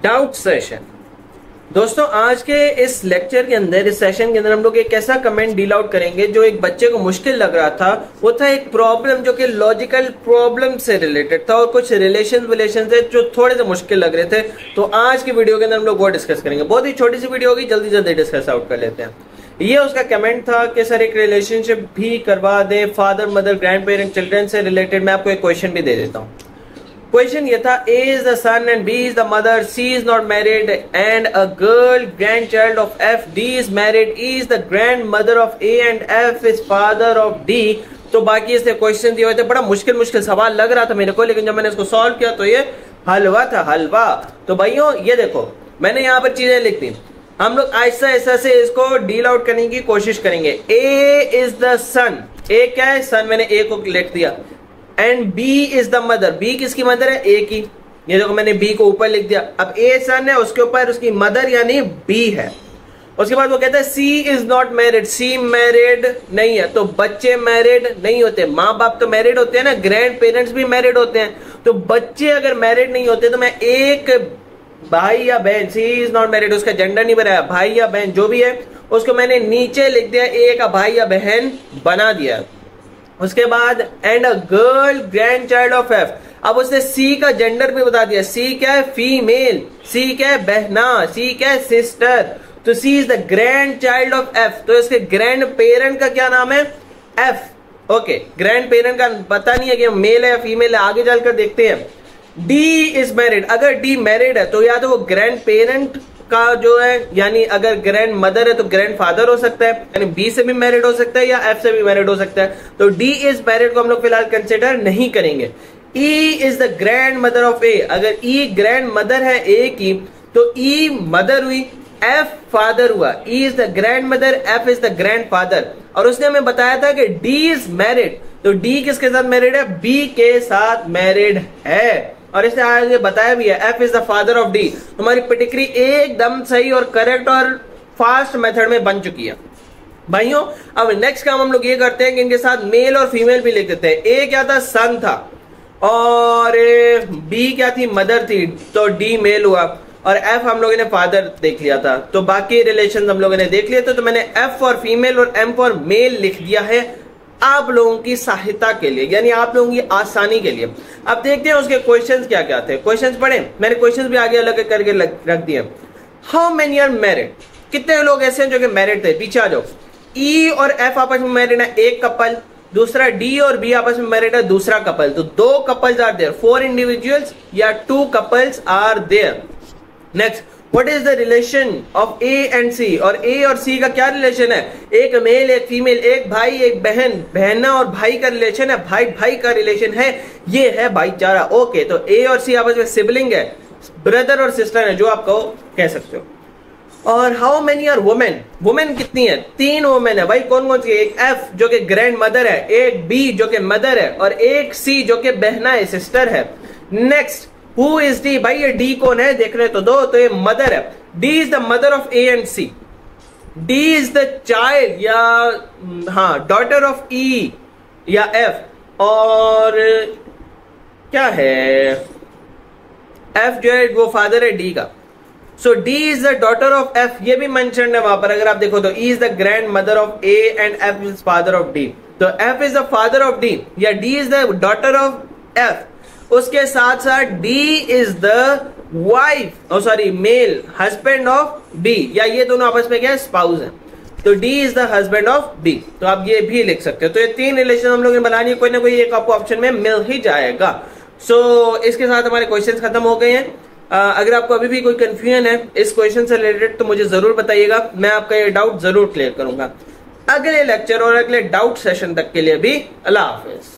Doubt session. दोस्तों आज के इस लेक्चर के अंदर, इस सेशन के अंदर हम लोग एक ऐसा कमेंट डील आउट करेंगे जो एक बच्चे को मुश्किल लग रहा था। वो था एक प्रॉब्लम जो कि लॉजिकल प्रॉब्लम से रिलेटेड था और कुछ रिलेशन थे जो थोड़े से मुश्किल लग रहे थे। तो आज की वीडियो के अंदर हम लोग वो डिस्कस करेंगे। बहुत ही छोटी सी वीडियो होगी, जल्दी जल्दी डिस्कस आउट कर लेते हैं। ये उसका कमेंट था कि सर एक रिलेशनशिप भी करवा दे, father mother grand parent children से रिलेटेड। मैं आपको एक क्वेश्चन भी दे देता हूँ। क्वेश्चन ये था, A is the son and B is the mother, C is not married and a girl grandchild of F, D is married, E is the grandmother of A and F is father of D। तो बाकी इससे question दिए हुए थे। बड़ा मुश्किल सवाल लग रहा था मेरे को, लेकिन जब मैंने इसको सॉल्व किया तो ये हलवा था, हलवा। तो भाइयों ये देखो, मैंने यहाँ पर चीजें लिख दी। हम लोग ऐसा ऐसा से इसको डील आउट करने की कोशिश करेंगे। A is the son, A क्या है? सन। मैंने A को लिख दिया। And B is the mother, B किसकी मदर है? A की। ये देखो मैंने B को ऊपर लिख दिया। अब A सन है, उसके ऊपर उसकी मदर यानी B है। उसके बाद वो कहता है C is not married, C married नहीं है। तो बच्चे मैरिड नहीं होते, माँ बाप तो मैरिड होते हैं ना, ग्रैंड पेरेंट्स भी मैरिड होते हैं। तो बच्चे अगर मैरिड नहीं होते तो मैं एक भाई या बहन, C इज नॉट मैरिड, उसका जेंडर नहीं बनाया, भाई या बहन जो भी है उसको मैंने नीचे लिख दिया, A का भाई या बहन बना दिया। उसके बाद and a girl grand child of F. अब उसने सी का जेंडर भी बता दिया। सी क्या है? फीमेल। सी क्या है? बहना। सी क्या है? सिस्टर। तो C is the grand child of F. तो इसके ग्रैंड पेरेंट का क्या नाम है? एफ। ओके, ग्रैंड पेरेंट का पता नहीं है कि मेल है या फीमेल है, आगे चलकर देखते हैं। D is married. अगर डी मैरिड है तो या तो वो ग्रैंड पेरेंट का जो है, यानी अगर ग्रैंड मदर है तो ग्रैंड फादर हो सकता है, यानी बी से भी मैरिड हो सकता है या एफ से भी मैरिड हो सकता है। तो डी इज मैरिड को हम लोग फिलहाल कंसिडर नहीं करेंगे। E is the grand mother of A. अगर ई ग्रैंड मदर है ए की तो ई मदर हुई, एफ फादर हुआ। E is the grand mother, F is the grand father. और उसने हमें बताया था कि डी इज मैरिड, तो डी किसके साथ मैरिड है? बी के साथ मैरिड है। और इसने आगे बताया भी है, F is the father of D. हमारी पिटिकरी एकदम सही और करेक्ट और फास्ट मेथड में बन चुकी है भाइयों। अब नेक्स्ट काम हम लोग ये करते हैं कि इनके साथ मेल और फीमेल भी लिख देते हैं। ए क्या था? सन था। और बी क्या थी? मदर थी। तो डी मेल हुआ। और एफ हम लोगों ने फादर देख लिया था। तो बाकी रिलेशन हम लोगों ने देख लिए थे। तो मैंने एफ फॉर फीमेल और एम फॉर मेल लिख दिया है आप लोगों की सहायता के लिए, यानी आप लोगों की आसानी के लिए। अब देखते हैं उसके क्वेश्चंस क्या क्या थे। क्वेश्चंस पढ़े, मैंने क्वेश्चंस भी आगे अलग करके रख दिए। How many are married? कितने लोग ऐसे हैं जो कि मैरिड थे? पीछे आ जाओ। ई और एफ आपस में मैरिड है, एक कपल। दूसरा डी और बी आपस में मैरिड है, दूसरा कपल। तो दो कपल्स आर देयर, 4 इंडिविजुअल्स या 2 couples are there. Next, What is the relation of A and C? और A और C का क्या रिलेशन है? एक मेल एक फीमेल, एक भाई एक बहन, बहना और भाई का रिलेशन है, भाई भाई का रिलेशन है, ये है भाईचारा। ओके, तो A और C आपस में सिबलिंग है, ब्रदर और सिस्टर है, जो आप कह सकते हो। और how many are women? Women कितनी है? 3 वुमेन है भाई। कौन कौन सी? एक F जो कि ग्रैंड मदर है, एक B जो कि मदर है, और एक C जो कि बहना है, सिस्टर है। Next, Who is D? भाई ये D कौन है? देखने तो दो। तो ये मदर है। D is the mother of A and C. D is the child या हाँ daughter of E या F। और क्या है? F जो है वो फादर है D का। So D is the daughter of F, ये भी मेंशन है वहां पर। अगर आप देखो तो E is the grandmother of A and F is father of D। तो F is the father of D या D is the daughter of F। उसके साथ साथ D is the wife, sorry male husband of B, या ये दोनों आपस में क्या है? स्पाउस है। तो D is the husband of B। तो आप ये भी लिख सकते हो। तो ये 3 रिलेशन हम लोग ने बनानी है, कोई ना कोई एक आपको ऑप्शन में मिल ही जाएगा। सो इसके साथ हमारे क्वेश्चंस खत्म हो गए हैं। अगर आपको अभी भी कोई कंफ्यूजन है इस क्वेश्चन से रिलेटेड तो मुझे जरूर बताइएगा, मैं आपका ये डाउट जरूर क्लियर करूंगा। अगले लेक्चर और अगले डाउट सेशन तक के लिए भी अल्लाह हाफिज।